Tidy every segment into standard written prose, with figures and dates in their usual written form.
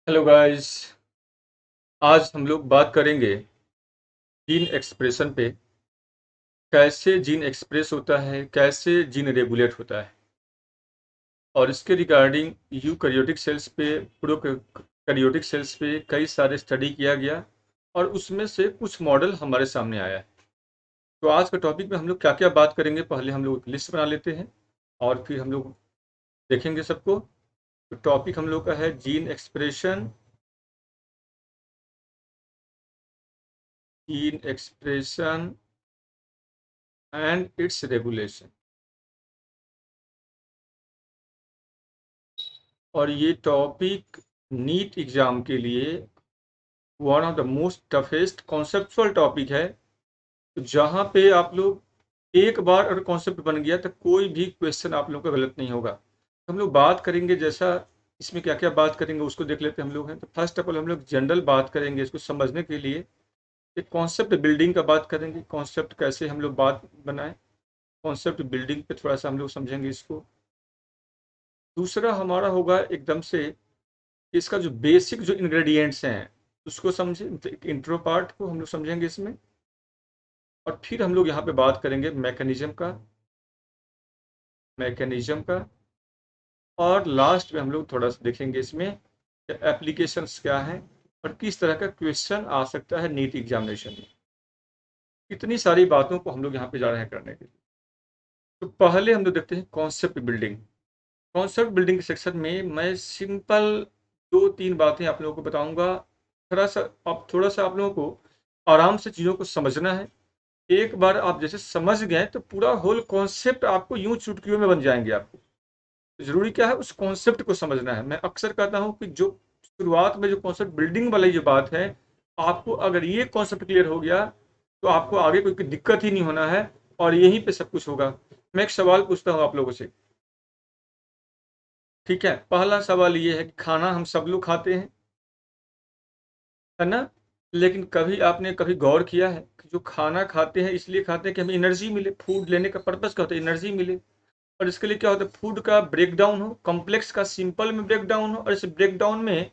Hello guys. आज हम लोग बात करेंगे जीन एक्सप्रेशन पे। कैसे जीन एक्सप्रेस होता है, कैसे जीन रेगुलेट होता है, और इसके रिगार्डिंग यूकैरियोटिक सेल्स पे, प्रोकैरियोटिक सेल्स पे कई सारे स्टडी किया गया और उसमें से कुछ मॉडल हमारे सामने आया है। तो आज के टॉपिक में हम लोग क्या क्या बात करेंगे, पहले हम लोग एक लिस्ट बना लेते हैं और फिर हम लोग देखेंगे सबको। तो टॉपिक हम लोग का है gene expression and it's regulation. और ये टॉपिक नीट एग्जाम के लिए one of the most toughest conceptual topic है। तो जहाँ पे आप लोग एक बार अगर कॉन्सेप्ट बन गया तो कोई भी क्वेश्चन आप लोग का गलत नहीं होगा। तो हम लोग बात करेंगे, जैसा इसमें क्या क्या बात करेंगे उसको देख लेते हैं हम लोग हैं। तो फर्स्ट ऑफ ऑल हम लोग जनरल बात करेंगे इसको समझने के लिए। एक कॉन्सेप्ट बिल्डिंग का बात करेंगे, कॉन्सेप्ट कैसे हम लोग बात बनाएं, कॉन्सेप्ट बिल्डिंग पे थोड़ा सा हम लोग समझेंगे इसको। दूसरा हमारा होगा एकदम से इसका जो बेसिक जो इंग्रेडिएंट्स हैं उसको समझे, मतलब इंट्रो पार्ट को हम लोग समझेंगे इसमें। और फिर हम लोग यहाँ पे बात करेंगे मैकेनिज्म का। और लास्ट में हम लोग थोड़ा सा देखेंगे इसमें एप्लीकेशंस क्या हैं और किस तरह का क्वेश्चन आ सकता है नीट एग्जामिनेशन में। इतनी सारी बातों को हम लोग यहाँ पे जा रहे हैं करने के लिए। तो पहले हम लोग देखते हैं concept building. Concept building section में मैं सिंपल दो तीन बातें आप लोगों को बताऊंगा। थोड़ा सा आप लोगों को आराम से चीज़ों को समझना है। एक बार आप जैसे समझ गए तो पूरा होल कॉन्सेप्ट आपको यूं चुटकियों में बन जाएंगे। आपको जरूरी क्या है, उस कॉन्सेप्ट को समझना है। मैं अक्सर कहता हूं कि जो शुरुआत में जो कॉन्सेप्ट बिल्डिंग वाली जो बात है, आपको अगर ये कॉन्सेप्ट क्लियर हो गया तो आपको आगे कोई दिक्कत ही नहीं होना है और यहीं पे सब कुछ होगा। मैं एक सवाल पूछता हूँ आप लोगों से, ठीक है? पहला सवाल ये है कि खाना हम सब लोग खाते हैं, है ना? लेकिन कभी आपने कभी गौर किया है कि जो खाना खाते हैं इसलिए खाते हैं कि हमें एनर्जी मिले। फूड लेने का पर्पस क्या होता है? एनर्जी मिले। और इसके लिए क्या होता है? फूड का ब्रेकडाउन हो, कॉम्प्लेक्स का सिंपल में ब्रेकडाउन हो, और इस ब्रेकडाउन में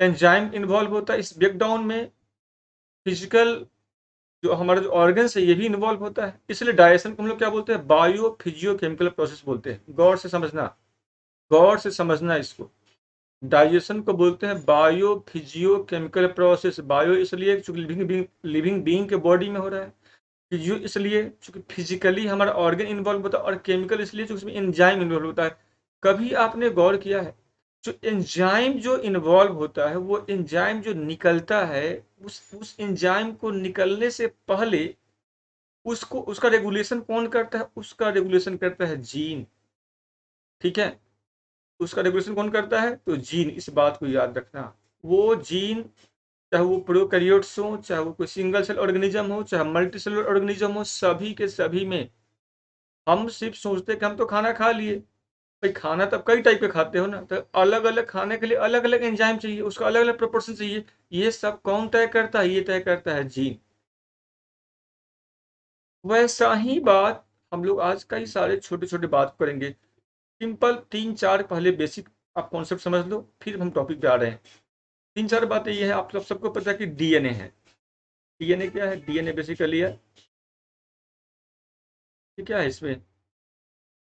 एंजाइम इन्वॉल्व होता है। इस ब्रेकडाउन में फिजिकल जो हमारा जो ऑर्गन्स है ये भी इन्वॉल्व होता है। इसलिए डाइजेशन को हम लोग क्या बोलते हैं? बायो फिजियोकेमिकल प्रोसेस बोलते हैं। गौर से समझना, गौर से समझना इसको। डाइजेशन को बोलते हैं bio physio chemical process. Bio इसलिए चूंकि लिविंग बीइंग के बॉडी में हो रहा है। फिजियो इसलिए चूंकि फिजिकली हमारा ऑर्गन इन्वॉल्व होता है, और केमिकल इसलिए चूंकि उसमें एंजाइम इन्वॉल्व होता है। कभी आपने गौर किया है, जो एंजाइम जो इन्वॉल्व होता है वो एंजाइम जो निकलता है, उस एंजाइम को निकलने से पहले उसको उसका रेगुलेशन कौन करता है? उसका रेगुलेशन करता है जीन। ठीक है? उसका रेगुलेशन कौन करता है? तो जीन। इस बात को याद रखना। वो जीन, चाहे वो प्रोकैरियोट्स हो, चाहे वो कोई सिंगल सेल ऑर्गेनिज्म हो, चाहे मल्टी सेलुलर ऑर्गेनिज्म हो, सभी के सभी में हम सिर्फ सोचते कि हम तो खाना खा लिए। भाई खाना तो कई टाइप के खाते हो ना, तो अलग अलग खाने के लिए अलग अलग एंजाइम चाहिए, उसका अलग अलग प्रोपोर्शन चाहिए। ये सब कौन तय करता है? ये तय करता है जीन। वैसा ही बात हम लोग आज कई सारे छोटे छोटे बात करेंगे। सिंपल तीन चार पहले बेसिक आप कॉन्सेप्ट समझ लो, फिर हम टॉपिक पे आ रहे हैं। तीन चार बातें ये है, आप सबको पता है कि डीएनए है। डीएनए क्या है? डीएनए बेसिकली है, ये क्या है इसमें?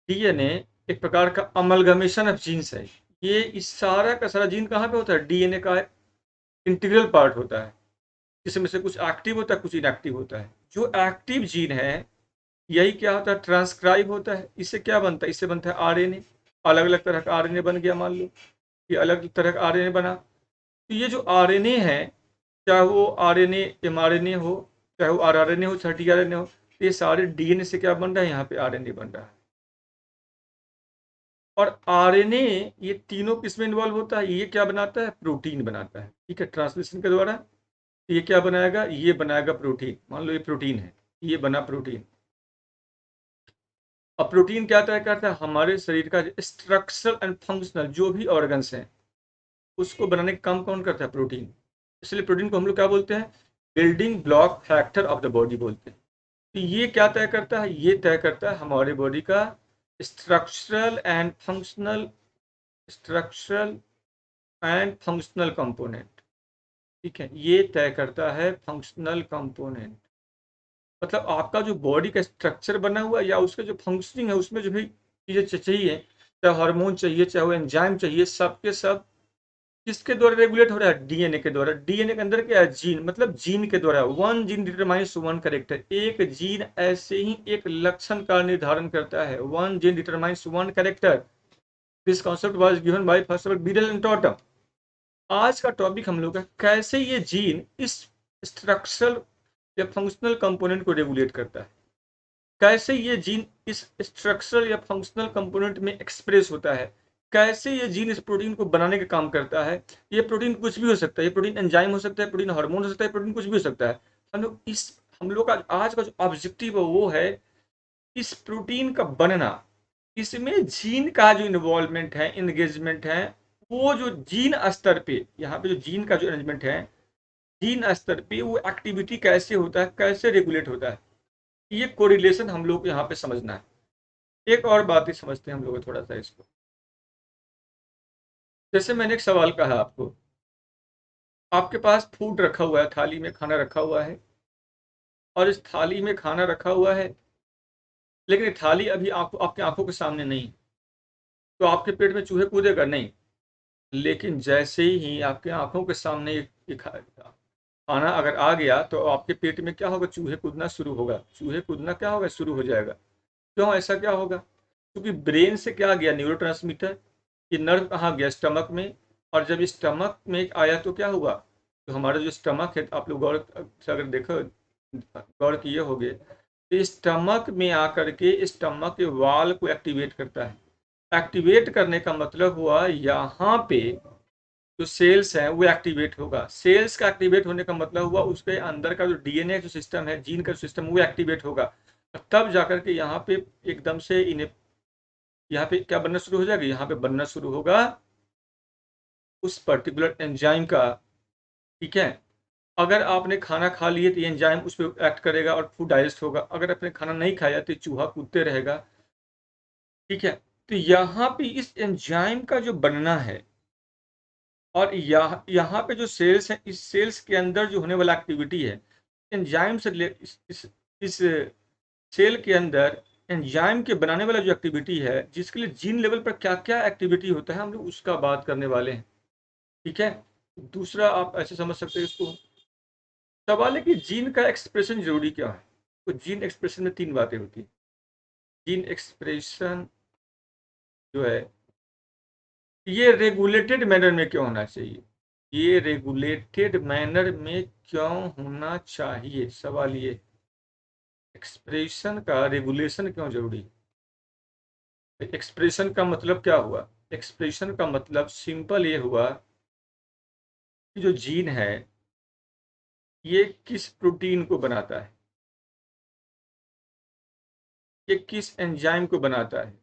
डीएनए एक प्रकार का अमलगमेशन ऑफ जीन्स है। ये इस सारा का सारा जीन कहाँ पे होता है? डीएनए का इंटीग्रल पार्ट होता है। इसमें से कुछ एक्टिव होता है, कुछ इनएक्टिव होता है। जो एक्टिव जीन है यही क्या होता है? ट्रांसक्राइब होता है। इससे क्या बनता है? इससे बनता है आरएनए। अलग अलग तरह का आरएनए बन गया, मान लो ये अलग तरह का आरएनए बना। तो ये जो आरएनए है, चाहे वो आरएनए एमआरएनए हो, चाहे वो आरआरएनए हो, चाहे टीआरएनए हो, तो ये सारे डीएनए से क्या बन रहा है? यहाँ पे आरएनए बन रहा है। और आरएनए ये तीनों किसमें इन्वॉल्व होता है? ये क्या बनाता है? प्रोटीन बनाता है। ठीक है? ट्रांसलेशन के द्वारा ये क्या बनाएगा? ये बनाएगा प्रोटीन। मान लो ये प्रोटीन है, ये बना प्रोटीन। अब प्रोटीन क्या तय करता है? हमारे शरीर का स्ट्रक्चरल एंड फंक्शनल जो भी ऑर्गन्स हैं उसको बनाने का काम कौन करता है? प्रोटीन। इसलिए प्रोटीन को हम लोग क्या बोलते हैं? Building block factor of the body बोलते हैं। तो ये क्या तय करता है? ये तय करता है हमारे बॉडी का structural and functional, structural and functional component. ठीक है, ये तय करता है फंक्शनल कंपोनेंट, मतलब आपका जो बॉडी का स्ट्रक्चर बना हुआ है या उसका जो फंक्शनिंग है उसमें जो भी चीज़ें चाहिए, चाहे हार्मोन चाहिए चाहे वो एंजाइम चाहिए, सब के सब किसके द्वारा रेगुलेट हो रहा है? डीएनए के द्वारा। डीएनए के अंदर क्या है? जीन, मतलब जीन के द्वारा। One gene determines one character. एक जीन ऐसे ही एक लक्षण का निर्धारण करता है। One gene determines one character. This concept was given by first Beadle and Tatum. आज का टॉपिक हम लोग का कैसे ये जीन इस स्ट्रक्चरल या फंक्शनल कंपोनेंट को रेगुलेट करता है, कैसे ये जीन इस स्ट्रक्चरल या फंक्शनल कंपोनेंट में एक्सप्रेस होता है, कैसे ये जीन इस प्रोटीन को बनाने का काम करता है। ये प्रोटीन कुछ भी हो सकता है, ये प्रोटीन एंजाइम हो सकता है, प्रोटीन हार्मोन हो सकता है, प्रोटीन कुछ भी हो सकता है। हम लोग का आज का जो ऑब्जेक्टिव है वो है इस प्रोटीन का बनना, इसमें जीन का जो इन्वॉल्वमेंट है, इंगेजमेंट है, वो जो जीन स्तर पे, यहाँ पे जो जीन का जो अरेंजमेंट है, जीन स्तर पे वो एक्टिविटी कैसे होता है, कैसे रेगुलेट होता है, ये कोरिलेशन हम लोग को यहाँ पे समझना है। एक और बात ही समझते हैं हम लोग थोड़ा सा इसको। जैसे मैंने एक सवाल कहा आपको, आपके पास फूड रखा हुआ है, थाली में खाना रखा हुआ है, और इस थाली में खाना रखा हुआ है, लेकिन ये थाली अभी आपके आंखों के सामने नहीं, तो आपके पेट में चूहे कूदेगा नहीं। लेकिन जैसे ही आपके आंखों के सामने ये खाना अगर आ गया तो आपके पेट में क्या होगा? चूहे कूदना शुरू होगा। चूहे कूदना क्या होगा? शुरू हो जाएगा। क्यों ऐसा क्या होगा? क्योंकि ब्रेन से क्या गया? न्यूरोट्रांसमीटर। ये नर्व कहाँ गया? स्टमक में। और जब स्टमक में आया तो क्या हुआ? तो हमारा जो स्टमक है, आप लोग गौर से अगर देखो, गौर किए होंगे, तो स्टमक में आकर के स्टमक के वाल को एक्टिवेट करता है। एक्टिवेट करने का मतलब हुआ यहाँ पे जो सेल्स है वो एक्टिवेट होगा। सेल्स का एक्टिवेट होने का मतलब हुआ उसके अंदर का जो डीएनए जो सिस्टम है, जीन का सिस्टम, वो एक्टिवेट होगा। तब जाकर के यहाँ पे एकदम से इन्हें, यहाँ पे क्या बनना शुरू हो जाएगा? यहाँ पे बनना शुरू होगा उस पर्टिकुलर एंजाइम का। ठीक है, अगर आपने खाना खा लिए तो ये एंजाइम उस पर एक्ट करेगा और फूड डाइजेस्ट होगा। अगर आपने खाना नहीं खाया तो चूहा कूदते रहेगा। ठीक है, तो यहाँ पे इस एंजाइम का जो बनना है, और यहाँ पे जो सेल्स हैं, इस सेल्स के अंदर जो होने वाला एक्टिविटी है एंजाइम से इस सेल के अंदर एंजाइम के बनाने वाला जो एक्टिविटी है, जिसके लिए जीन लेवल पर क्या क्या एक्टिविटी होता है, हम लोग उसका बात करने वाले हैं। ठीक है, दूसरा आप ऐसे समझ सकते हैं इसको। सवाल है कि जीन का एक्सप्रेशन जरूरी क्या है? तो जीन एक्सप्रेशन में तीन बातें होती हैं। जीन एक्सप्रेशन जो है ये रेगुलेटेड मैनर में क्यों होना चाहिए? ये रेगुलेटेड मैनर में क्यों होना चाहिए? सवाल ये, एक्सप्रेशन का रेगुलेशन क्यों जरूरी है? एक्सप्रेशन का मतलब क्या हुआ? एक्सप्रेशन का मतलब सिंपल ये हुआ कि जो जीन है ये किस प्रोटीन को बनाता है, ये किस एंजाइम को बनाता है,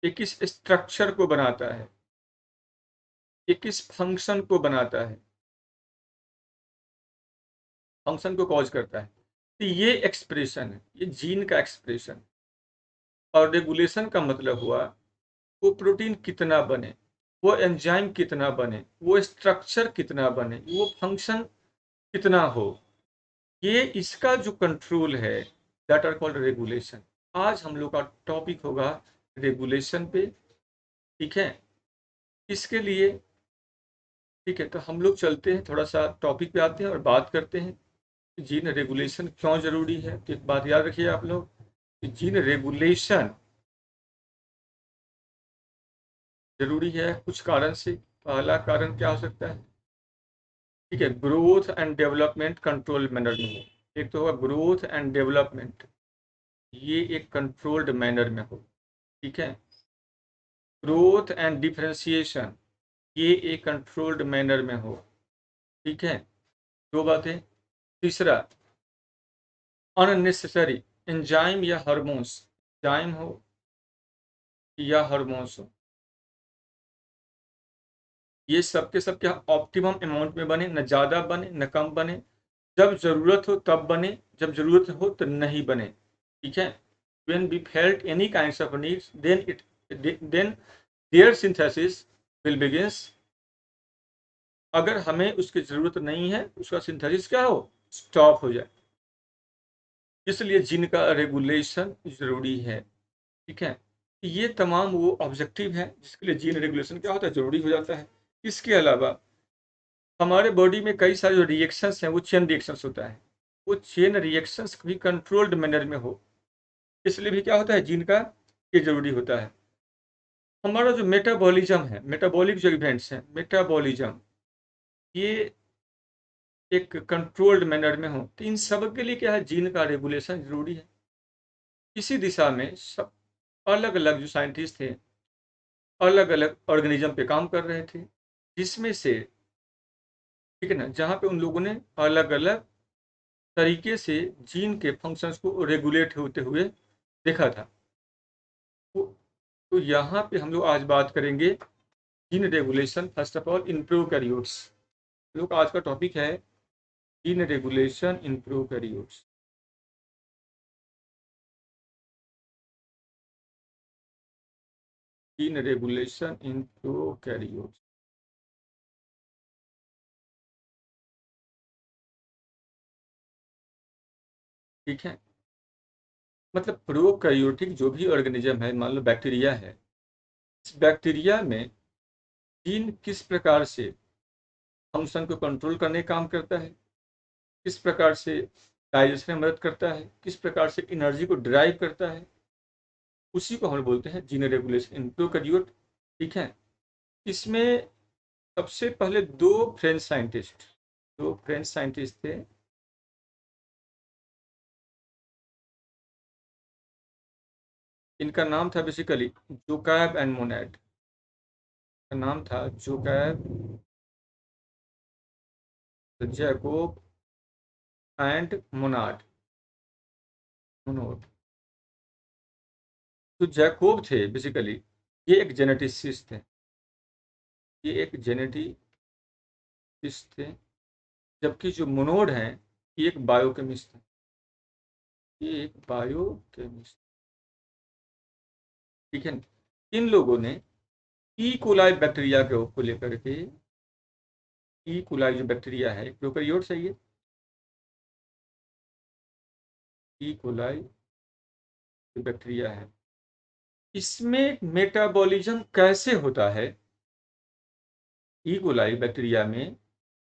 ये किस स्ट्रक्चर को बनाता है, ये किस फंक्शन को बनाता है, फंक्शन को कॉज करता है। तो ये एक्सप्रेशन है, ये जीन का एक्सप्रेशन। और रेगुलेशन का मतलब हुआ वो प्रोटीन कितना बने, वो एंजाइम कितना बने, वो स्ट्रक्चर कितना बने, वो फंक्शन कितना हो, ये इसका जो कंट्रोल है, दैट आर कॉल्ड रेगुलेशन। आज हम लोग का टॉपिक होगा रेगुलेशन पे। ठीक है, इसके लिए, ठीक है, तो हम लोग चलते हैं थोड़ा सा टॉपिक पे आते हैं और बात करते हैं कि जीन रेगुलेशन क्यों जरूरी है। तो एक बात याद रखिए आप लोग कि जीन रेगुलेशन जरूरी है कुछ कारण से। पहला कारण क्या हो सकता है? ठीक है, growth and development control manner में हो। एक तो होगा ग्रोथ एंड डेवलपमेंट, ये एक कंट्रोल्ड मैनर में हो। ठीक है, ग्रोथ एंड डिफरेंशिएशन, ये एक कंट्रोल्ड मैनर में हो। ठीक है, दो बातें। तीसरा, अननेसेसरी एंजाइम या हार्मोन्स, एंजाइम हो या हार्मोन्स हो, ये सब के सब क्या ऑप्टिमम अमाउंट में बने, न ज़्यादा बने न कम बने। जब ज़रूरत हो तब बने, जब ज़रूरत हो तो नहीं बने। ठीक है, when we felt any kinds of needs then there synthesis will begins, अगर हमें उसकी ज़रूरत नहीं है उसका सिंथेसिस क्या हो, स्टॉप हो जाए। इसलिए जीन का रेगुलेशन ज़रूरी है। ठीक है, ये तमाम वो ऑब्जेक्टिव हैं जिसके लिए जीन रेगुलेशन क्या होता है, ज़रूरी हो जाता है। इसके अलावा हमारे बॉडी में कई सारे जो रिएक्शंस हैं वो चेन रिएक्शंस होता है, वो चेन रिएक्शंस भी कंट्रोल्ड मैनर में हो, इसलिए भी क्या होता है, जीन का ये ज़रूरी होता है। हमारा जो मेटाबॉलिज्म है, मेटाबॉलिक जो इवेंट्स हैं, मेटाबॉलिज्म ये एक कंट्रोल्ड मैनर में हो, तो इन सब के लिए क्या है, जीन का रेगुलेशन ज़रूरी है। इसी दिशा में सब अलग अलग जो साइंटिस्ट थे अलग अलग ऑर्गेनिज्म पे काम कर रहे थे, जिसमें से ठीक है ना, जहाँ पे उन लोगों ने अलग अलग तरीके से जीन के फंक्शंस को रेगुलेट होते हुए देखा था। तो यहाँ पे हम लोग आज बात करेंगे gene regulation, first of all in prokaryotes. हम लोग का आज का टॉपिक है gene regulation in prokaryotes. Gene regulation in prokaryotes, ठीक है। मतलब प्रोकैरियोटिक जो भी ऑर्गेनिज्म है, मान लो बैक्टीरिया है, इस बैक्टीरिया में जीन किस प्रकार से फंक्शन को कंट्रोल करने का काम करता है, किस प्रकार से डाइजेशन में मदद करता है, किस प्रकार से एनर्जी को ड्राइव करता है, उसी को हम बोलते हैं जीन रेगुलेशन इन प्रोकैरियोट। ठीक है, इसमें सबसे पहले दो फ्रेंच साइंटिस्ट थे, इनका नाम था बेसिकली जोकैब एंड मोनेड। का नाम था जोकैब, जैकोब एंड मोनाड, मोनोड। तो जैकोब थे बेसिकली, ये एक जेनेटिसिस्ट थे, ये एक जेनेटिसिस्ट थे, जबकि जो मोनोड हैं ये एक बायोकेमिस्ट है, ये एक बायोकेमिस्ट। ठीक है, इन लोगों ने ई कोलाई बैक्टीरिया को लेकर के, ई कोलाई जो बैक्टीरिया है प्रोकैरियोट है ये, ई कोलाई जो बैक्टीरिया है, इसमें मेटाबॉलिज्म कैसे होता है, ई कोलाई बैक्टीरिया में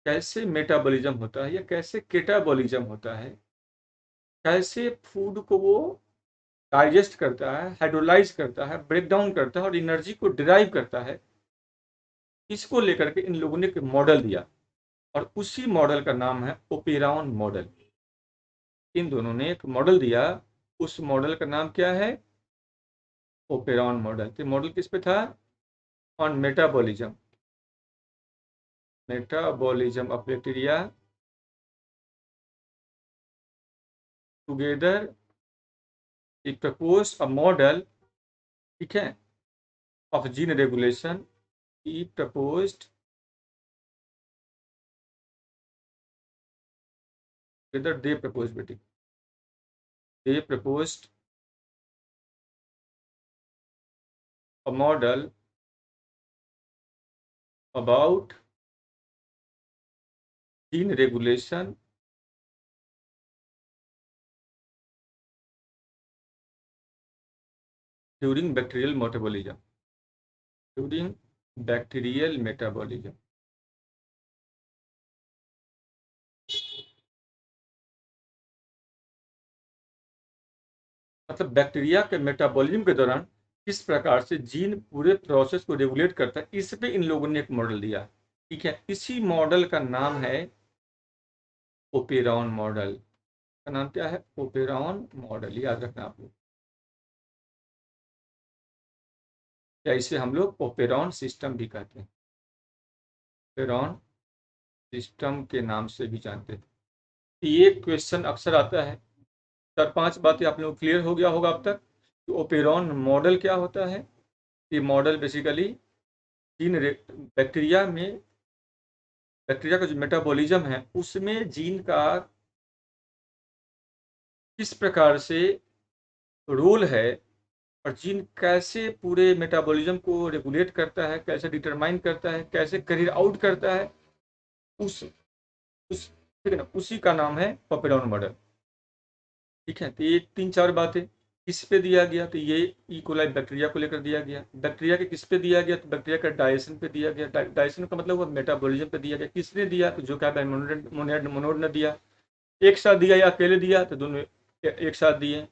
कैसे मेटाबॉलिज्म होता है या कैसे केटाबॉलिज्म होता है, कैसे फूड को वो डाइजेस्ट करता है, हाइड्रोलाइज करता है, ब्रेक डाउन करता है और एनर्जी को डिराइव करता है, इसको लेकर के इन लोगों ने एक मॉडल दिया और उसी मॉडल का नाम है ओपेरॉन मॉडल। इन दोनों ने एक मॉडल दिया, उस मॉडल का नाम क्या है, ओपेरॉन मॉडल। तो मॉडल किस पे था, on metabolism, metabolism of bacteria together, it proposed a model, ठीक है, of gene regulation, he proposed, whether they proposed, बेटी they proposed a model about gene regulation during bacterial metabolism, during bacterial metabolism। मतलब bacteria के metabolism के दौरान किस प्रकार से जीन पूरे प्रोसेस को रेगुलेट करता है, इस पे इन लोगों ने एक मॉडल दिया। ठीक है, इसी मॉडल का नाम है ओपेरॉन मॉडल। का नाम क्या है, ओपेरॉन मॉडल, याद रखना आप लोग, या इसे हम लोग ओपेरॉन सिस्टम भी कहते हैं, ओपेरॉन सिस्टम के नाम से भी जानते हैं। ये क्वेश्चन अक्सर आता है, 4-5 बातें आप लोग क्लियर हो गया होगा अब तक। तो ओपेरॉन मॉडल क्या होता है, ये मॉडल बेसिकली जीन बैक्टीरिया में, बैक्टीरिया का जो मेटाबॉलिज्म है उसमें जीन का किस प्रकार से रोल है, और जीन कैसे पूरे मेटाबॉलिज्म को रेगुलेट करता है, कैसे डिटरमाइन करता है, कैसे कैरियर आउट करता है, उस उस ठीक है ना, उसी का नाम है ओपेरॉन मॉडल। ठीक है, तो ये 3-4 बातें किस पे दिया गया, तो ये कोलाई बैक्टीरिया को लेकर दिया गया। बैक्टीरिया के किस पे दिया गया, तो बैक्टीरिया का डाइजेशन पे दिया गया। डाइजेशन का मतलब वो मेटाबॉलिज्म पे दिया गया। किसने दिया, तो जो क्या मोनोड ने दिया। एक साथ दिया या अकेले दिया, तो दोनों एक साथ दिए।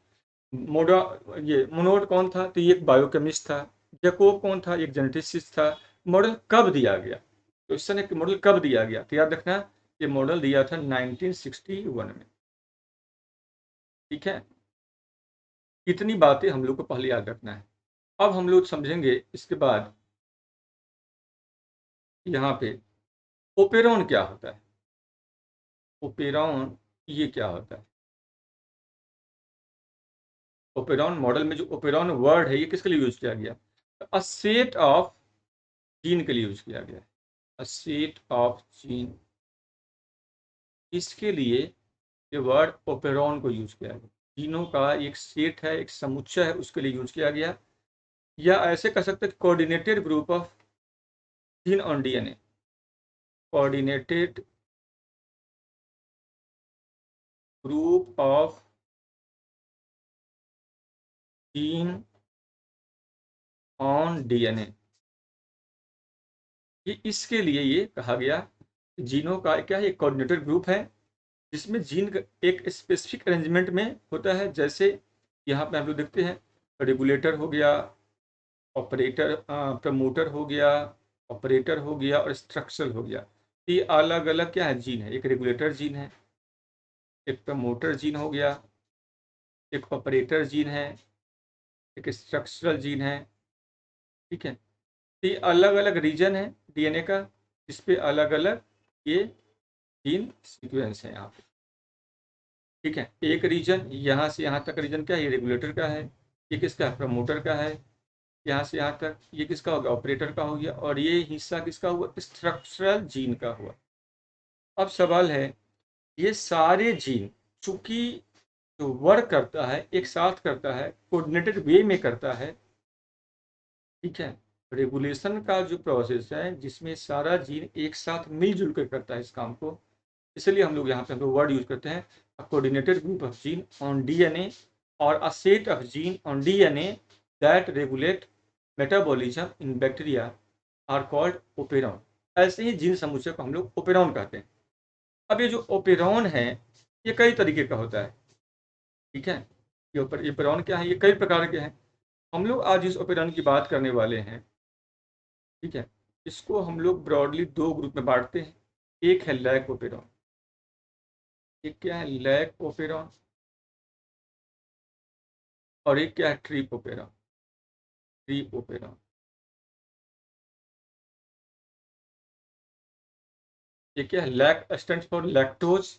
मोडा ये मोनोड कौन था, तो ये एक बायोकेमिस्ट था। जैकोब कौन था, एक जेनेटिसिस्ट था। मॉडल कब दिया गया, क्वेश्चन है कि मॉडल कब दिया गया, तो याद रखना ये मॉडल दिया था 1961 में। ठीक है, इतनी बातें हम लोग को पहले याद रखना है। अब हम लोग समझेंगे इसके बाद यहाँ पे ओपेरॉन क्या होता है। ओपेरॉन ये क्या होता है। ओपेरॉन मॉडल में जो ओपेरॉन वर्ड है ये किसके लिए यूज किया गया, अ सेट ऑफ जीन के लिए यूज किया गया है। अ सेट ऑफ जीन, इसके लिए ये वर्ड ओपेरॉन को यूज किया गया। जीनों का एक सेट है, एक समुच्चय है, उसके लिए यूज किया गया। या ऐसे कह सकते हैं coordinated group of gene on DNA. Coordinated group of gene on DNA, ये इसके लिए ये कहा गया। जीनों का क्या है, एक कोऑर्डिनेटेड ग्रुप है जिसमें जीन का एक स्पेसिफिक अरेंजमेंट में होता है। जैसे यहाँ पे हम लोग देखते हैं रेगुलेटर हो गया, ऑपरेटर प्रमोटर हो गया, ऑपरेटर हो गया और स्ट्रक्चरल हो गया। ये अलग अलग क्या है, जीन है। एक रेगुलेटर जीन है, एक प्रमोटर जीन हो गया, एक ऑपरेटर जीन है, एक स्ट्रक्चरल जीन है। ठीक है, तो ये अलग अलग रीजन है डीएनए का, जिस पे अलग अलग ये जीन सीक्वेंस है यहाँ पे। ठीक है, एक रीजन यहाँ से यहाँ तक रीजन क्या है, ये रेगुलेटर का है। ये किसका है, प्रमोटर का है। यहाँ से यहाँ तक ये किसका हो गया, ऑपरेटर का हो गया। और ये हिस्सा किसका हुआ, स्ट्रक्चरल जीन का हुआ। अब सवाल है, ये सारे जीन चूंकि जो वर्क करता है एक साथ करता है, कोऑर्डिनेटेड वे में करता है। ठीक है, रेगुलेशन का जो प्रोसेस है जिसमें सारा जीन एक साथ मिलजुल कर करता है इस काम को, इसलिए हम लोग यहाँ पे हम लोग वर्ड यूज करते हैं coordinated group of gene on DNA और a set of gene on DNA that regulate metabolism in bacteria are called operon. ऐसे ही जीन समुच्चय को हम लोग ओपेरॉन कहते हैं। अब ये जो ओपेरॉन है ये कई तरीके का होता है। ठीक है, ये ओपेरॉन क्या है, ये कई प्रकार के हैं। हम लोग आज इस ओपेरॉन की बात करने वाले हैं। ठीक है, इसको हम लोग ब्रॉडली दो ग्रुप में बांटते हैं। एक है लैक ओपेरॉन, एक क्या है लैक ओपेरॉन, और एक क्या है ट्रिप ओपेरॉन। ट्रिप ओपेरॉन, ये क्या है, लैक स्टैंड्स फॉर लैक्टोज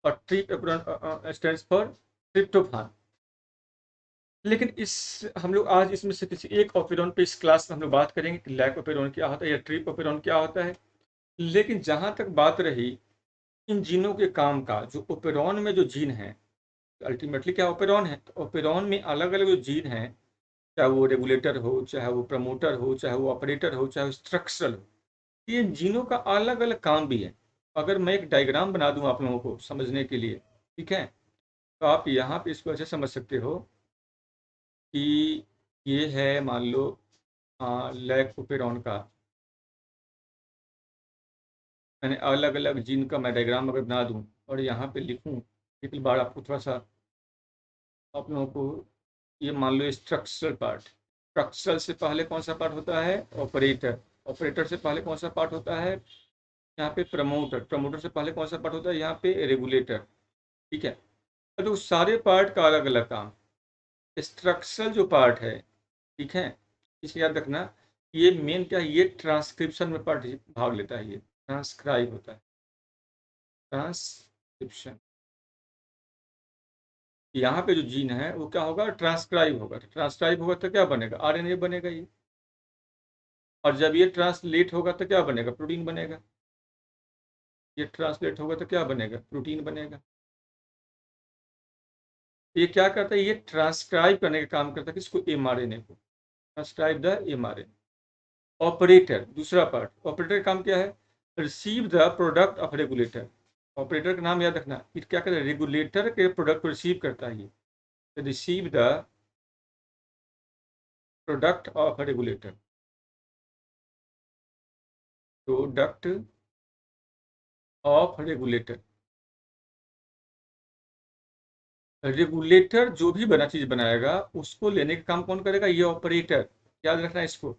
और trip operon stands for tryptophan. लेकिन इस हम लोग आज इसमें से किसी एक ओपेरॉन पे इस क्लास में हम लोग बात करेंगे कि लैक ओपेरॉन क्या होता है या ट्रिप ओपेरॉन क्या होता है। लेकिन जहां तक बात रही इन जीनों के काम का, जो ओपेरॉन में जो जीन है अल्टीमेटली क्या ओपेरॉन है, तो ओपेरॉन में अलग अलग जो जीन है, चाहे वो रेगुलेटर हो, चाहे वो प्रमोटर हो, चाहे वो ऑपरेटर हो, चाहे वो स्ट्रक्चरल हो, ये जीनों का अलग अलग काम भी है। अगर मैं एक डायग्राम बना दूं आप लोगों को समझने के लिए, ठीक है, तो आप यहाँ पे इसको ऐसे समझ सकते हो कि ये है मान लो लैक ओपेरॉन का, मैंने अलग अलग जीन का मैं डायग्राम अगर बना दूं और यहाँ पे लिखूं, एक बार आपको थोड़ा सा आप लोगों को, ये मान लो स्ट्रक्चरल पार्ट, स्ट्रक्चरल से पहले कौन सा पार्ट होता है, ऑपरेटर। ऑपरेटर से पहले कौन सा पार्ट होता है, यहाँ पे प्रमोटर। प्रमोटर से पहले कौन सा पार्ट होता है, यहाँ पे रेगुलेटर। ठीक है, तो उस सारे पार्ट का अलग अलग काम। स्ट्रक्चरल जो पार्ट है, ठीक है, इसे याद रखना, ये मेन क्या है, ये ट्रांसक्रिप्शन में पार्ट भाग लेता है, ये ट्रांसक्राइब होता है, ट्रांसक्रिप्शन। यहाँ पे जो जीन है वो क्या होगा, ट्रांसक्राइब होगा। ट्रांसक्राइब होगा तो क्या बनेगा, आरएनए बनेगा ये। और जब ये ट्रांसलेट होगा तो क्या बनेगा, प्रोटीन बनेगा। ये ट्रांसलेट होगा तो क्या बनेगा, प्रोटीन बनेगा। ये क्या करता है, ये ट्रांसक्राइब करने का काम करता है किसको, mRNA को, ट्रांसक्राइब द mRNA। ऑपरेटर, दूसरा पार्ट, ऑपरेटर का काम क्या है, receive the product of regulator. Operator का नाम याद रखना, ये क्या करता है, रेगुलेटर के प्रोडक्ट को रिसीव करता है, ये receive the product of regulator, product of regulator. Regulator जो भी बना चीज बनाएगा उसको लेने का काम कौन करेगा, ये ऑपरेटर, याद रखना इसको।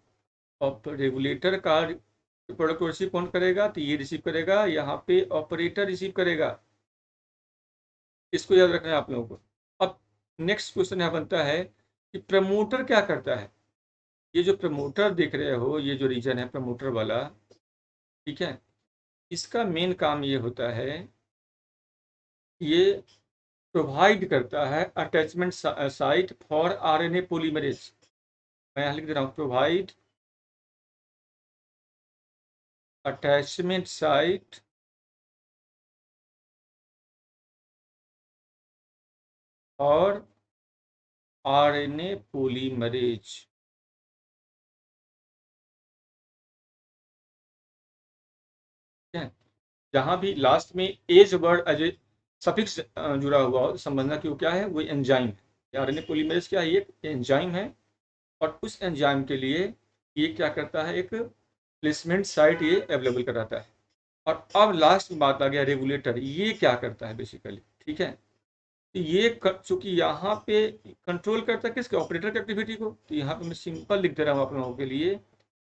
रेगुलेटर का प्रोडक्ट को रिसीव कौन करेगा, तो ये रिसीव करेगा, यहाँ पे ऑपरेटर रिसीव करेगा, इसको याद रखना है आप लोगों को। अब नेक्स्ट क्वेश्चन यहाँ बनता है कि प्रमोटर क्या करता है। ये जो प्रमोटर देख रहे हो, ये जो रीजन है प्रमोटर वाला, ठीक है, इसका मेन काम ये होता है, ये प्रोवाइड करता है attachment site for RNA polymerase. मैं यहाँ लिख दे रहा हूँ, प्रोवाइड अटैचमेंट साइट और आरएनए पॉलीमरेज। जहां भी लास्ट में ase word as a suffix जुड़ा हुआ हो, समझना कि वो क्या है, वो एंजाइम है। आरएनए पॉलीमरेज क्या है, ये एंजाइम है, और उस एंजाइम के लिए ये क्या करता है, एक प्लेसमेंट साइट ये अवेलेबल कराता है। और अब लास्ट में बात आ गया रेगुलेटर, ये क्या करता है बेसिकली, ठीक है, तो ये चूंकि यहाँ पे कंट्रोल करता है किसके, ऑपरेटर की एक्टिविटी को, तो यहाँ पे मैं सिंपल लिख दे रहा हूँ आप लोगों के लिए,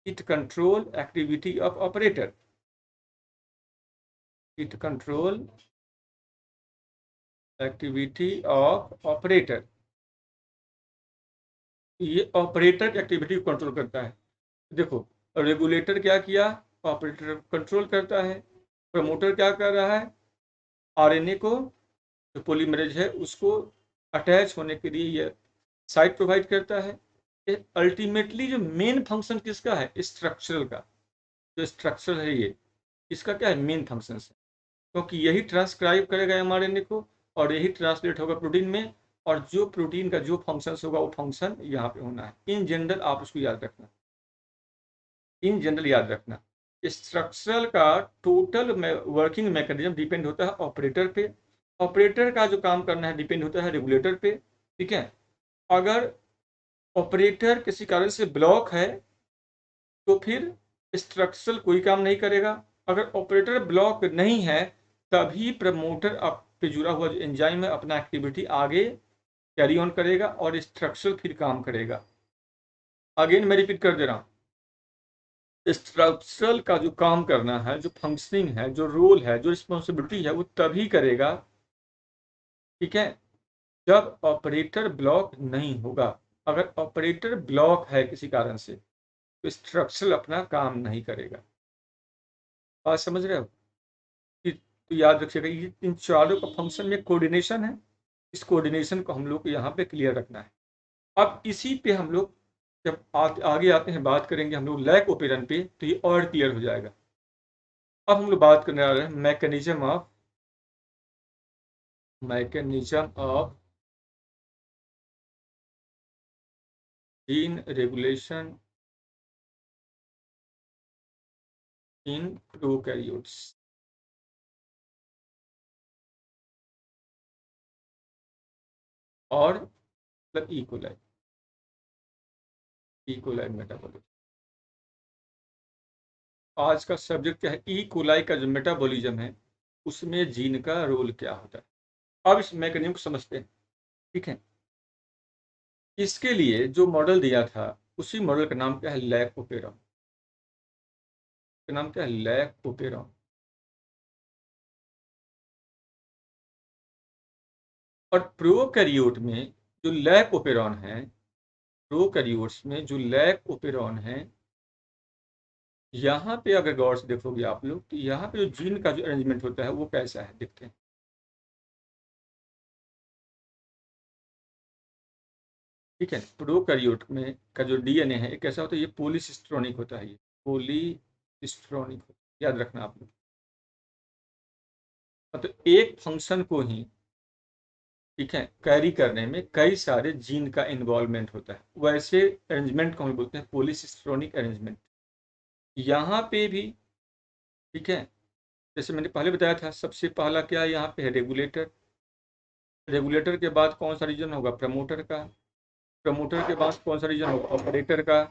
it control activity of operator, it control activity of operator. ये ऑपरेटर की एक्टिविटी को कंट्रोल करता है। देखो, रेगुलेटर क्या किया, ऑपरेटर कंट्रोल करता है, प्रमोटर क्या कर रहा है, आरएनए को, जो पॉलीमरेज है उसको अटैच होने के लिए ये साइट प्रोवाइड करता है। अल्टीमेटली जो मेन फंक्शन किसका है, स्ट्रक्चरल का, जो स्ट्रक्चर है ये, इसका क्या है, मेन फंक्शन है, क्योंकि यही ट्रांसक्राइब करेगा एमआरएनए को और यही ट्रांसलेट होगा प्रोटीन में, और जो प्रोटीन का जो फंक्शन होगा वो फंक्शन यहाँ पे होना है। इन जनरल आप उसको याद रखना, इन जनरल याद रखना, स्ट्रक्चरल का टोटल वर्किंग मैकेनिज्म डिपेंड होता है ऑपरेटर पे, ऑपरेटर का जो काम करना है डिपेंड होता है रेगुलेटर पे, ठीक है। अगर ऑपरेटर किसी कारण से ब्लॉक है तो फिर स्ट्रक्चरल कोई काम नहीं करेगा। अगर ऑपरेटर ब्लॉक नहीं है तभी प्रमोटर पे जुड़ा हुआ जो एंजाइम है अपना एक्टिविटी आगे कैरी ऑन करेगा और स्ट्रक्चरल फिर काम करेगा। अगेन मैं रिपीट कर दे रहा हूँ, स्ट्रक्चरल का जो काम करना है, जो फंक्शनिंग है, जो रोल है, जो रिस्पॉन्सिबिलिटी है, वो तभी करेगा, ठीक है, जब ऑपरेटर ब्लॉक नहीं होगा। अगर ऑपरेटर ब्लॉक है किसी कारण से तो स्ट्रक्चरल अपना काम नहीं करेगा। बात समझ रहे हो, तो याद रखिएगा ये इन चारों का फंक्शन में कोऑर्डिनेशन है। इस कोऑर्डिनेशन को हम लोग को यहाँ पे क्लियर रखना है। अब इसी पे हम लोग जब आगे आते हैं, बात करेंगे हम लोग लैक ओपेरन पे, तो ये और क्लियर हो जाएगा। अब हम लोग बात करने आ रहे हैं mechanism of gene regulation in prokaryotes. और मतलब इकोलाई मेटाबॉलिज्म। आज का सब्जेक्ट क्या है, इकोलाई का जो मेटाबॉलिज्म है उसमें जीन का रोल क्या होता है। अब इस मैकेनिज्म को समझते हैं, ठीक है। इसके लिए जो मॉडल दिया था उसी मॉडल का नाम क्या है, लैक ओपेरॉन, का नाम क्या है, लैक ओपेरॉन। और प्रोकैरियोट में जो लैक ओपेरॉन है, प्रोकैरियोट्स में जो लैक ओपेरॉन है, यहाँ पे अगर गौर से देखोगे आप लोग तो यहाँ पे जो जीन का जो अरेंजमेंट होता है वो कैसा है, देखते हैं, ठीक है। प्रोकैरियोट में का जो डीएनए है ये कैसा होता है, ये पॉलीसिस्ट्रोनिक होता है, ये पॉलीसिस्ट्रोनिक, याद रखना आप लोग। मतलब एक फंक्शन को ही ठीक है, कैरी करने में कई सारे जीन का इन्वॉल्वमेंट होता है। वैसे अरेंजमेंट को हम बोलते हैं पॉलीसिस्ट्रोनिक अरेंजमेंट। यहाँ पे भी ठीक है, जैसे मैंने पहले बताया था, सबसे पहला क्या है यहाँ पे है रेगुलेटर। रेगुलेटर के बाद कौन सा रीजन होगा, प्रमोटर का। प्रमोटर के बाद कौन सा रीजन होगा, ऑपरेटर का।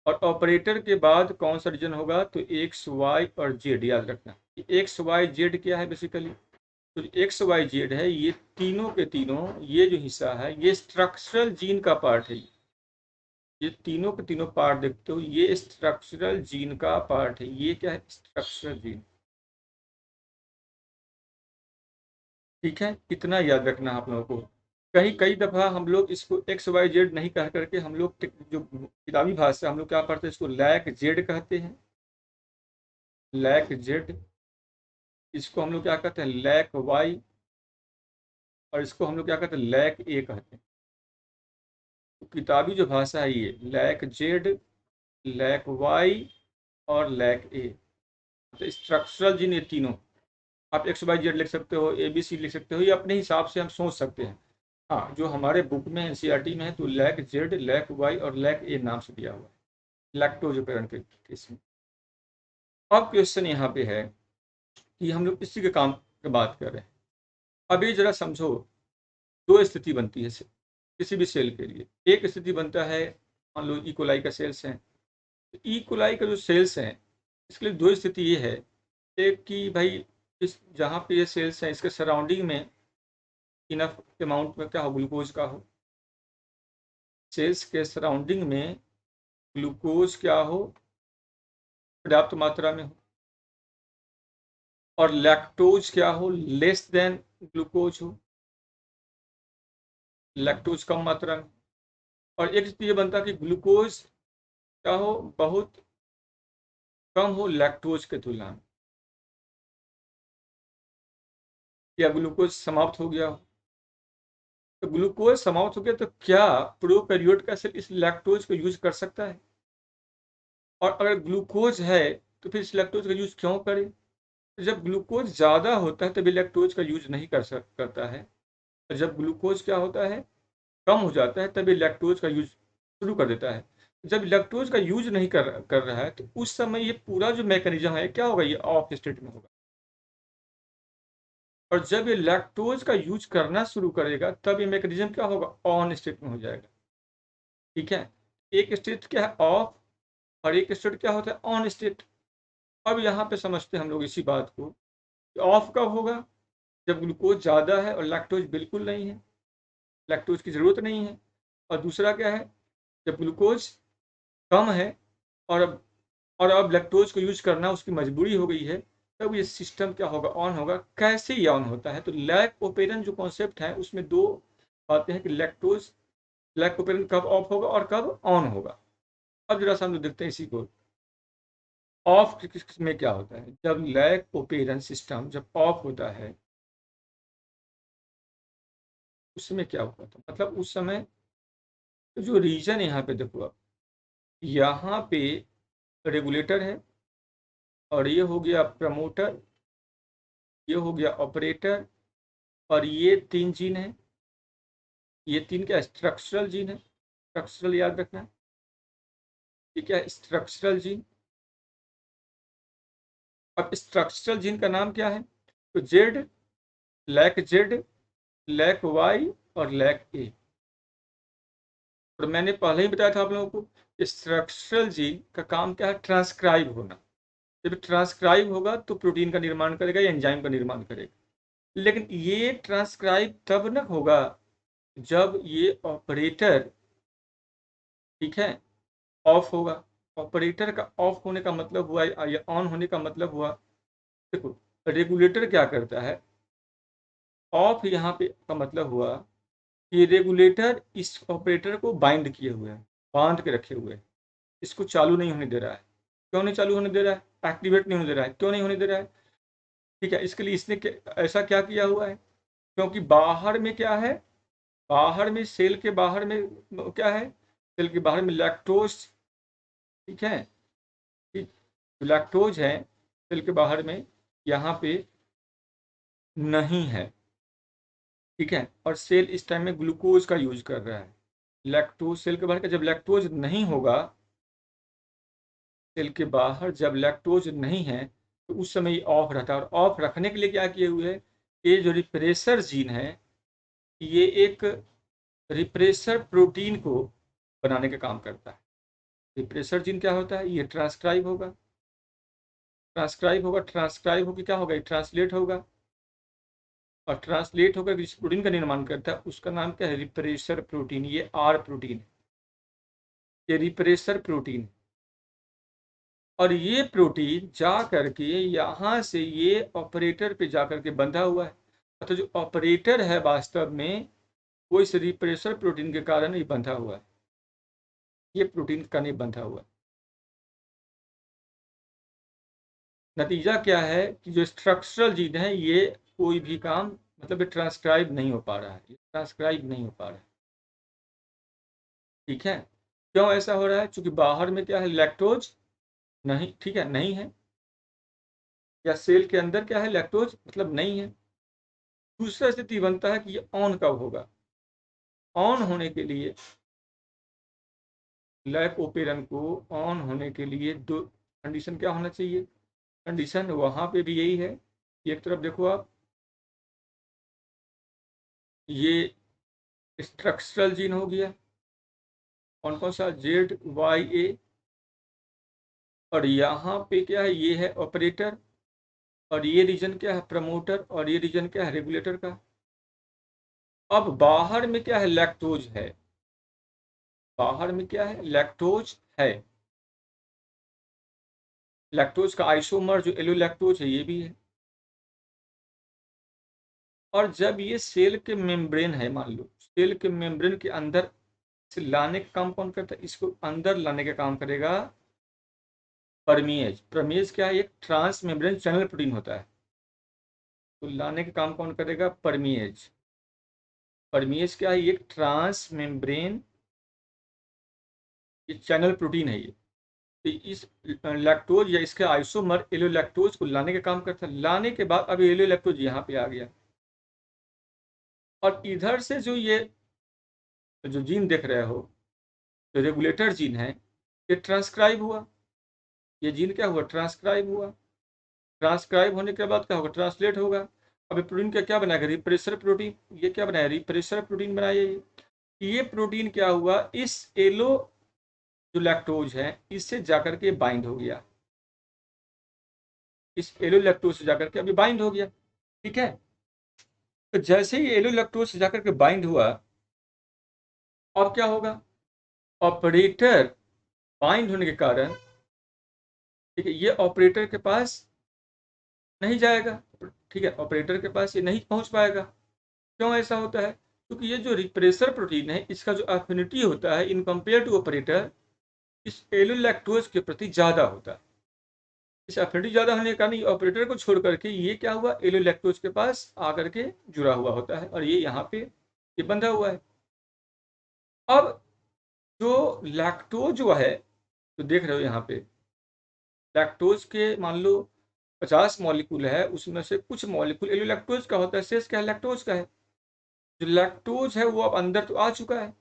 और ऑपरेटर के बाद कौन सा रीजन होगा, तो एक्स वाई और जेड। याद रखना एक्स वाई जेड क्या है बेसिकली, तो एक्स वाई जेड है, ये तीनों के तीनों, ये जो हिस्सा है ये स्ट्रक्चरल जीन का पार्ट है। ये तीनों के तीनों पार्ट देखते हो, ये स्ट्रक्चरल जीन का पार्ट है। ये क्या है, स्ट्रक्चरल जीन। ठीक है, इतना याद रखना आप लोगों को। कहीं कई दफा हम लोग इसको एक्स वाई जेड नहीं कह करके हम लोग जो किताबी भाषा हम लोग क्या पढ़ते हैं, इसको लैक जेड कहते हैं। Lac Z. इसको हम लोग क्या कहते हैं, लैक वाई। और इसको हम लोग क्या कहते हैं, लैक ए कहते हैं। तो किताबी जो भाषा है ये लैक जेड, लैक वाई और लैक ए। तो स्ट्रक्चरल जिन ये तीनों, आप एक्स वाई जेड लिख सकते हो, ए बी सी लिख सकते हो, ये अपने हिसाब से हम सोच सकते हैं। हाँ, जो हमारे बुक में एनसीईआरटी में है तो लैक जेड, लैक वाई और लैक ए नाम से दिया हुआ है लैक्टोज के केस में। अब क्वेश्चन यहाँ पे है कि हम लोग इसी के काम की बात कर रहे हैं। अभी जरा समझो, दो स्थिति बनती है किसी भी सेल के लिए। एक स्थिति बनता है, मान लो इकोलाई का सेल्स है। इकोलाई का जो सेल्स है, इसके लिए दो स्थिति ये है। एक कि भाई इस जहाँ पे ये सेल्स हैं इसके सराउंडिंग में इनफ अमाउंट में क्या हो, ग्लूकोज का हो। सेल्स के सराउंडिंग में ग्लूकोज क्या हो, पर्याप्त मात्रा में हो। और लैक्टोज क्या हो, लेस देन ग्लूकोज हो, लैक्टोज कम मात्रा में। और एक स्थिति ये बनता है कि ग्लूकोज क्या हो, बहुत कम हो लैक्टोज के तुलना में, या ग्लूकोज समाप्त हो गया हो। तो ग्लूकोज समाप्त हो गया तो क्या प्रोकैरियोट का सेल इस लैक्टोज को यूज कर सकता है? और अगर ग्लूकोज है तो फिर इस लैक्टोज का यूज क्यों करें? तो जब ग्लूकोज ज़्यादा होता है तभी लैक्टोज का यूज नहीं करता है। और जब ग्लूकोज क्या होता है, कम हो जाता है, तभी लैक्टोज का यूज शुरू कर देता है। जब लैक्टोज का यूज नहीं कर रहा है तो उस समय ये पूरा जो मैकेनिज्म है क्या होगा, ये ऑफ स्टेट में होगा। और जब ये लैक्टोज का यूज करना शुरू करेगा तब ये मैकेनिज्म क्या होगा, ऑन स्टेट में हो जाएगा। ठीक है, एक स्टेट क्या है, ऑफ, और एक स्टेट क्या होता है, ऑन स्टेट। अब यहाँ पे समझते हैं हम लोग इसी बात को, ऑफ कब होगा, जब ग्लूकोज ज़्यादा है और लैक्टोज बिल्कुल नहीं है, लैक्टोज की ज़रूरत नहीं है। और दूसरा क्या है, जब ग्लूकोज कम है और अब लैक्टोज को यूज करना उसकी मजबूरी हो गई है, तब ये सिस्टम क्या होगा, ऑन होगा। कैसे ये ऑन होता है, तो लैक ओपेरन जो कॉन्सेप्ट है उसमें दो बातें हैं कि लैक ओपेरन कब ऑफ होगा और कब ऑन होगा। अब जरा सा हम लोग देखते हैं इसी को। ऑफ में क्या होता है, जब लैक ओपेरन सिस्टम जब ऑफ होता है उसमें क्या होगा, था मतलब उस समय तो जो रीजन यहाँ पे देखो, अब यहाँ पे रेगुलेटर है, और ये हो गया प्रमोटर, ये हो गया ऑपरेटर, और ये तीन जीन है। ये तीन क्या, स्ट्रक्चरल जीन है। स्ट्रक्चरल याद रखना, ये क्या है, स्ट्रक्चरल जीन। अब स्ट्रक्चरल जीन का नाम क्या है, तो जेड, लैक वाई और लैक ए। और मैंने पहले ही बताया था आप लोगों को, स्ट्रक्चरल जीन का काम क्या है, ट्रांसक्राइब होना। जब ट्रांसक्राइब होगा तो प्रोटीन का निर्माण करेगा या एंजाइम का निर्माण करेगा। लेकिन ये ट्रांसक्राइब तब न होगा जब ये ऑपरेटर, ठीक है, ऑफ होगा। ऑपरेटर का ऑफ होने का मतलब हुआ या ऑन होने का मतलब हुआ, देखो रेगुलेटर क्या करता है, ऑफ यहाँ पे का मतलब हुआ कि रेगुलेटर इस ऑपरेटर को बाइंड किए हुए है, बांध के रखे हुए है, इसको चालू नहीं होने दे रहा है। क्यों नहीं चालू होने दे रहा है, एक्टिवेट नहीं होने दे रहा है, क्यों नहीं होने दे रहा है? ठीक है, इसके लिए इसने ऐसा क्या किया हुआ है, क्योंकि बाहर में क्या है, बाहर में सेल के बाहर में क्या है, सेल के बाहर में लैक्टोज, ठीक है, लैक्टोज है सेल के बाहर में, यहाँ पे नहीं है। ठीक है, और सेल इस टाइम में ग्लूकोज का यूज कर रहा है। लैक्टोज सेल के बाहर का जब लैक्टोज नहीं होगा, सेल के बाहर जब लैक्टोज नहीं है तो उस समय ये ऑफ रहता है। और ऑफ रखने के लिए क्या किए हुए है, ये जो रिप्रेसर जीन है ये एक रिप्रेसर प्रोटीन को बनाने का काम करता है। रिप्रेसर जीन क्या होता है, ये ट्रांसक्राइब होगा, ट्रांसक्राइब होगा, ट्रांसक्राइब होकर क्या होगा, ये ट्रांसलेट होगा, और ट्रांसलेट होकर जिस प्रोटीन का निर्माण करता है उसका नाम क्या है, रिप्रेसर प्रोटीन। ये आर प्रोटीन है, ये रिप्रेसर प्रोटीन। और ये प्रोटीन जा करके यहाँ से ये ऑपरेटर पे जा करके बंधा हुआ है। तो जो ऑपरेटर है वास्तव में वो इस रिप्रेसर प्रोटीन के कारण ही बंधा हुआ है, ये प्रोटीन का नहीं बंधा हुआ है। नतीजा क्या है कि जो स्ट्रक्चरल जीन है ये कोई भी काम मतलब ट्रांसक्राइब नहीं हो पा रहा है, ट्रांसक्राइब नहीं हो पा रहा है। ठीक है, क्यों ऐसा हो रहा है, क्योंकि बाहर में क्या है, लैक्टोज नहीं, ठीक है, नहीं है, या सेल के अंदर क्या है, लैक्टोज मतलब नहीं है। दूसरा स्थिति बनता है कि ये ऑन कब होगा, ऑन होने के लिए लैप ओपेरन को ऑन होने के लिए दो कंडीशन क्या होना चाहिए, कंडीशन वहां पे भी यही है। एक तरफ देखो आप, ये स्ट्रक्चरल जीन हो गया, कौन कौन सा, ZYA, और यहाँ पे क्या है, ये है ऑपरेटर, और ये रीजन क्या है, प्रमोटर, और ये रीजन क्या है, रेगुलेटर का। अब बाहर में क्या है, लैक्टोज है, बाहर में क्या है, लैक्टोज है, लैक्टोज का आइसोमर जो एलो लैक्टोज है ये भी है। और जब ये सेल के मेम्ब्रेन है, मान लो सेल के मेम्ब्रेन के अंदर से लाने का काम कौन करता है, इसको अंदर लाने का काम करेगा परमीएज। परमीएज क्या है, एक ट्रांस मेम्ब्रेन चैनल प्रोटीन होता है, तो लाने का काम कौन करेगा, परमीएज। परमीएज क्या है, एक ट्रांस मेम्ब्रेन ये चैनल प्रोटीन है ये। तो इस लैक्टोज या इसके आइसोमर एलो लैक्टोज को लाने का काम करता है। लाने के बाद अब एलो लैक्टोज यहाँ पे आ गया, और इधर से जो ये जो जीन देख रहे हो, जो रेगुलेटर जीन है, ये ट्रांसक्राइब हुआ, ये जीन क्या हुआ, ट्रांसक्राइब हुआ। ट्रांसक्राइब होने के बाद क्या होगा, ट्रांसलेट होगा। अब ये प्रोटीन का क्या बनाएगा, रिप्रेसर प्रोटीन। ये क्या बनाया, रिप्रेसर प्रोटीन बनाया। ये प्रोटीन क्या हुआ, इस एलो जो लैक्टोज है इससे जाकर के बाइंड हो गया, इस एलो लैक्टोज से जाकर के अभी बाइंड हो गया। ठीक है, तो जैसे ही एलो लैक्टोज से जाकर के बाइंड हुआ, अब क्या होगा, ऑपरेटर बाइंड होने के कारण, ठीक है, ये ऑपरेटर के पास नहीं जाएगा, ठीक है, ऑपरेटर के पास ये नहीं पहुंच पाएगा। क्यों ऐसा होता है, क्योंकि ये जो रिप्रेसर प्रोटीन है इसका जो एफिनिटी होता है इन कंपेयर टू ऑपरेटर इस एलो लैक्टोज के प्रति ज्यादा होता है। इस एफिनिटी ज्यादा होने के कारण ये ऑपरेटर को छोड़ करके ये क्या हुआ, एलो लैक्टोज के पास आकर के जुड़ा हुआ होता है, और ये यहाँ पे ये बंधा हुआ है। अब जो लैक्टोज जो है, तो देख रहे हो यहाँ पे लैक्टोज के मान लो 50 मॉलिक्यूल है, उसमें से कुछ मॉलिक्यूल एलो लैक्टोज का होता है, शेष क्या है, लैक्टोज का है। जो लैक्टोज है वो अब अंदर तो आ चुका है।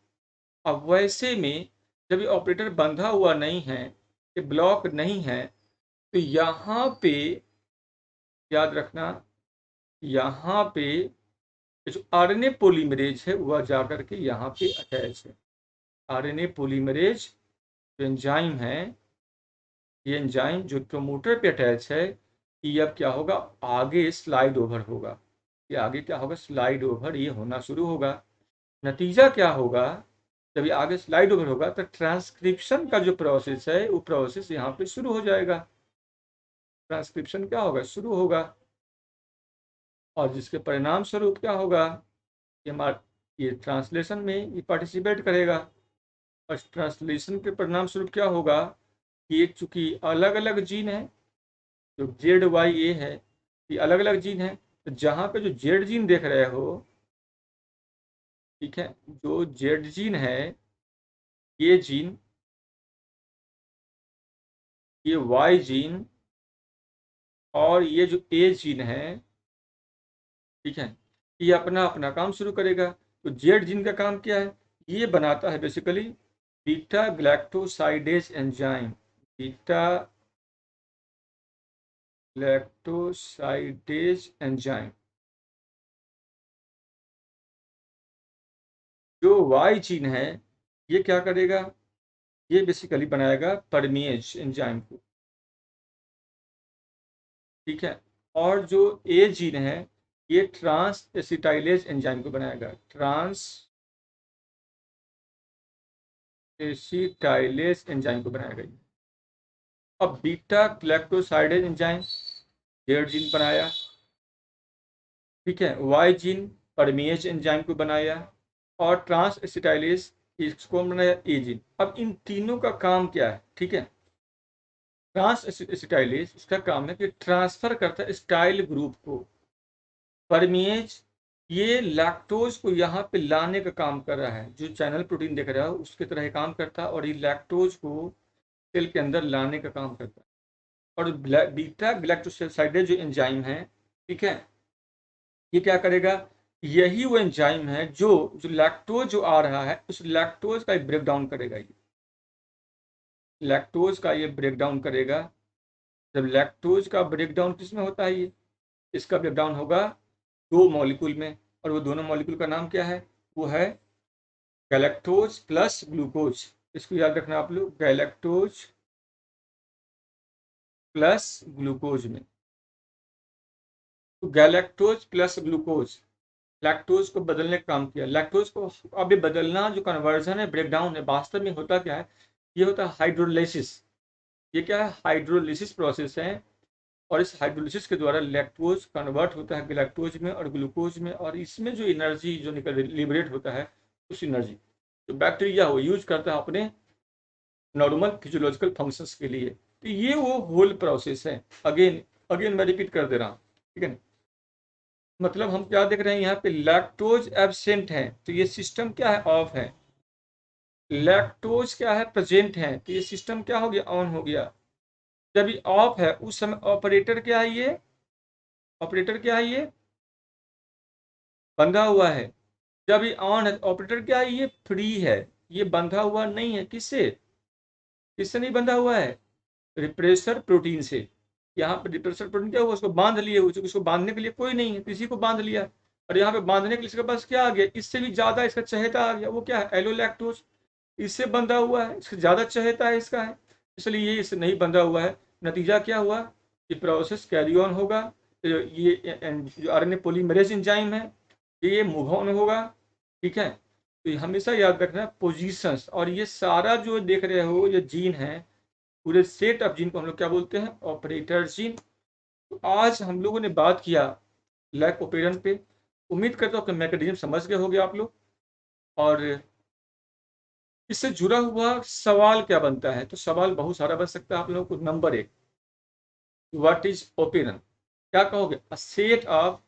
अब वैसे में जब ये ऑपरेटर बंधा हुआ नहीं है, ये ब्लॉक नहीं है, तो यहाँ पे याद रखना, यहाँ पे जो आरएनए पॉलीमरेज है वह जाकर के यहाँ पे अटैच है। आरएनए पॉलीमरेज जो एंजाइम है, ये एंजाइम जो प्रमोटर पे अटैच है, ये अब क्या होगा, आगे स्लाइड ओवर होगा। ये आगे क्या होगा, स्लाइड ओवर ये होना शुरू होगा। नतीजा क्या होगा, जब ये आगे स्लाइड ओवर होगा तो ट्रांसक्रिप्शन का जो प्रोसेस है वो प्रोसेस यहाँ पे शुरू हो जाएगा। ट्रांसक्रिप्शन क्या होगा, शुरू होगा, और जिसके परिणाम स्वरूप क्या होगा, ये ये ट्रांसलेशन में ये पार्टिसिपेट करेगा। और ट्रांसलेशन के परिणाम स्वरूप क्या होगा कि एक चूंकि अलग अलग जीन है, जो ZYA है, ये अलग अलग जीन है। तो जहाँ पे जो जेड जीन देख रहे हो, ठीक है, जो जेड जीन है, ये जीन, ये वाई जीन, और ये जो ए जीन है, ठीक है, ये अपना अपना काम शुरू करेगा। तो जेड जीन का काम क्या है? ये बनाता है basically beta galactosidase enzyme. Beta galactosidase enzyme. जो वाई जीन है ये क्या करेगा? ये बेसिकली बनाएगा परमेज एंजाइम को, ठीक है। और जो ए जीन है ये ट्रांस एसिटाइलेज एंजाइम को बनाएगा, ट्रांस एसिटाइलेज एंजाइम को बनाएगा। अब beta galactosidase enzyme Z gene बनाया, ठीक है। वाई जीन परमेज एंजाइम को बनाया और ट्रांस एसिटाइलेज इसको बनाया ए जीन। अब इन तीनों का काम क्या है? ठीक है, ट्रांस एसिटाइलेज इसका काम है कि ट्रांसफर करता है स्टाइल ग्रुप को। परमेज ये लैक्टोज को यहाँ पे लाने का काम कर रहा है, जो चैनल प्रोटीन देख रहा है उसकी तरह ही काम करता है, और ये लैक्टोज को सेल के अंदर लाने का काम करता है। और बीटा ग्लैक्टोसाइडेज जो एंजाइम है, ठीक है, ये क्या करेगा? यही वो एंजाइम है जो जो लैक्टोज जो आ रहा है उस लैक्टोज का ब्रेक डाउन करेगा। ये लैक्टोज का ये ब्रेक डाउन करेगा। जब लैक्टोज का ब्रेक डाउन किस में होता है? ये इसका ब्रेक डाउन होगा दो मॉलिक्यूल में, और वो दोनों मॉलिक्यूल का नाम क्या है? वो है गैलेक्टोज प्लस ग्लूकोज। इसको याद रखना आप लोग, गैलेक्टोज प्लस ग्लूकोज में। तो गैलेक्टोज प्लस ग्लूकोज लैक्टोज को बदलने का काम किया। लैक्टोज को अब ये बदलना जो कन्वर्जन है, ब्रेक डाउन है, वास्तव में होता क्या है? ये होता है हाइड्रोलाइसिस। ये क्या है? हाइड्रोलिसिस प्रोसेस है। और इस हाइड्रोलिसिस के द्वारा लैक्टोज कन्वर्ट होता है गैलेक्टोज में और ग्लूकोज में, और इसमें जो एनर्जी जो निकल लिबरेट होता है उस एनर्जी जो बैक्टीरिया वो यूज करता है अपने नॉर्मल फिजियोलॉजिकल फंक्शंस के लिए। तो ये वो होल प्रोसेस है। अगेन अगेन मैं रिपीट कर दे रहा हूँ, ठीक है। मतलब हम क्या देख रहे हैं यहाँ पे? लैक्टोज एब्सेंट है तो ये सिस्टम क्या है? ऑफ है। लैक्टोज क्या है? प्रेजेंट है तो ये सिस्टम क्या हो गया? ऑन हो गया। जब ये ऑफ है उस समय ऑपरेटर क्या है? ये ऑपरेटर क्या है? ये बंधा हुआ है। जब ये ऑन है ऑपरेटर क्या है? ये फ्री है, ये बंधा हुआ नहीं है। किससे? किससे नहीं बंधा हुआ है? रिप्रेसर प्रोटीन से। यहाँ पे रिप्रेसर प्रोटीन क्या हुआ? उसको बांध लिए, उसको बांधने के लिए कोई नहीं है, किसी को बांध लिया। और यहाँ पे बांधने के लिए इसके पास क्या आ गया? इससे भी ज्यादा इसका चहेता आ गया। वो क्या है? एलोलैक्टोज। इससे बंधा हुआ है, इससे ज्यादा चहेता है इसका है, इसलिए ये इससे नहीं बंधा हुआ है। नतीजा क्या हुआ? ये प्रोसेस कैरी ऑन होगा। ये जो आरएनए पॉलीमरेज एंजाइम है ये मूव ऑन होगा, ठीक है। तो हमेशा याद रखना पोजीशंस, और ये सारा जो देख रहे हो ये जीन है, पूरे सेट ऑफ जीन को हम लोग क्या बोलते हैं? Operator gene. तो आज हम लोगों ने बात किया लैक ओपेरन पे। उम्मीद करता हूँ कि मैकेनिज्म समझ गए होंगे आप लोग। और इससे जुड़ा हुआ सवाल क्या बनता है? तो सवाल बहुत सारा बन सकता है आप लोगों को। नंबर एक, व्हाट इज ओपेरन? क्या कहोगे? A set of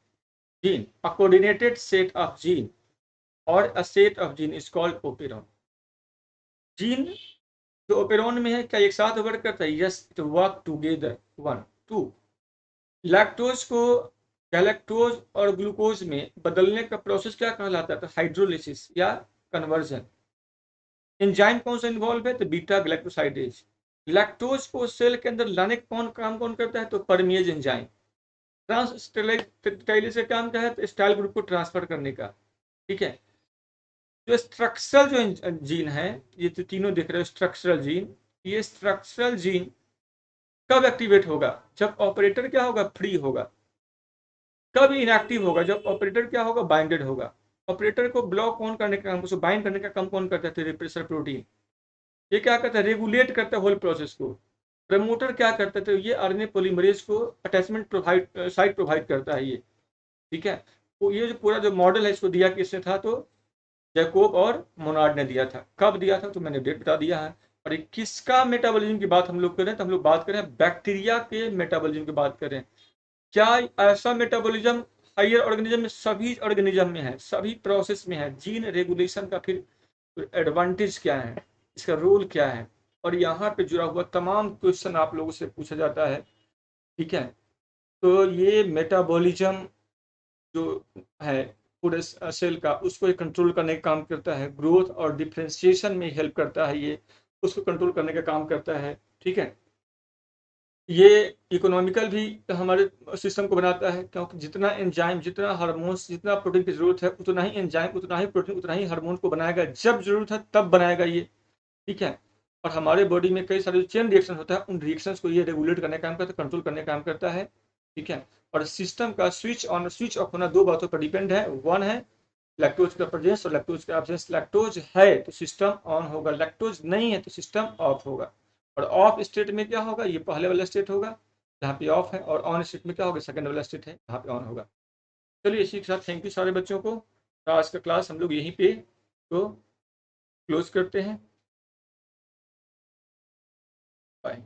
gene, a coordinated set of gene, और a set of gene is called operon. Gene जो ओपेरॉन में है क्या एक साथ वर्क करता है? Yes, it work together. One two, lactose को गैलेक्टोज और ग्लूकोज में बदलने का प्रोसेस क्या कहलाता है? तो हाइड्रोलिसिस या कन्वर्जन। एंजाइम कौन सा इन्वॉल्व है? तो बीटा ग्लाइकोसाइडेज। लैक्टोज को सेल के अंदर लाने का कौन करता है? तो परमेज एंजाइम। ट्रांसस्टाइलेज का काम क्या है? तो स्टाइल ग्रुप को ट्रांसफर करने का, ठीक है। जो स्ट्रक्चरल जो जीन है, ये तो तीनों दिख रहे हो स्ट्रक्चरल जीन, ये स्ट्रक्चरल जीन कब एक्टिवेट होगा? जब ऑपरेटर क्या होगा? फ्री होगा। कब इनएक्टिव होगा? जब ऑपरेटर क्या होगा? बाइंडेड होगा। ऑपरेटर को ब्लॉक कौन करने का काम, उसको बाइंड करने का काम कौन करता है? Repressor protein. ये क्या करता है? रेगुलेट करता है होल प्रोसेस को। प्रमोटर क्या करता है? तो ये आरएनए पॉलीमरेज को अटैचमेंट प्रोवाइड साइट प्रोवाइड करता है ये, ठीक है। तो ये जो पूरा जो मॉडल है इसको दिया किसने था? तो जैकोब और मोनार्ड ने दिया था। कब दिया था? तो मैंने डेट बता दिया है। और ये किसका मेटाबॉलिज्म की बात हम लोग कर रहे हैं? तो हम लोग बात कर रहे हैं बैक्टीरिया के मेटाबॉलिज्म की बात कर रहे हैं। क्या ऐसा मेटाबॉलिज्म हायर ऑर्गेनिज्म में? सभी ऑर्गेनिज्म में है, सभी प्रोसेस में है। जीन रेगुलेशन का फिर एडवांटेज क्या है, इसका रोल क्या है, और यहाँ पे जुड़ा हुआ तमाम क्वेश्चन आप लोगों से पूछा जाता है, ठीक है। तो ये मेटाबॉलिज्म जो है पूरे सेल का, उसको ये कंट्रोल करने का काम करता है। ग्रोथ और डिफरेंशिएशन में हेल्प करता है ये, उसको कंट्रोल करने का काम करता है। ठीक है, ये इकोनॉमिकल भी हमारे सिस्टम को बनाता है, क्योंकि जितना एंजाइम, जितना हार्मोन्स, जितना प्रोटीन की जरूरत है, उतना ही एंजाइम, उतना ही प्रोटीन, उतना ही हार्मोन को बनाएगा। जब जरूरत है तब बनाएगा ये। ठीक है, और हमारे बॉडी में कई सारे चेन रिएक्शन होता है, उन रिएक्शंस को ये रेगुलेट करने का काम करता है, कंट्रोल करने का काम करता है। ठीक है, और सिस्टम का स्विच ऑन स्विच ऑफ होना दो बातों पर डिपेंड है। वन है लैक्टोज का प्रेजेंस और लैक्टोज का एब्सेंस। लैक्टोज है तो सिस्टम ऑन होगा, लैक्टोज नहीं है तो सिस्टम ऑफ होगा। और ऑफ स्टेट में क्या होगा, ये पहले वाला स्टेट होगा जहाँ पे ऑफ है, और ऑन स्टेट में क्या होगा, सेकंड वाला स्टेट है जहाँ पे ऑन होगा। चलिए इसी के साथ थैंक यू सारे बच्चों को। आज का क्लास हम लोग यहीं पे तो क्लोज करते हैं। बाय।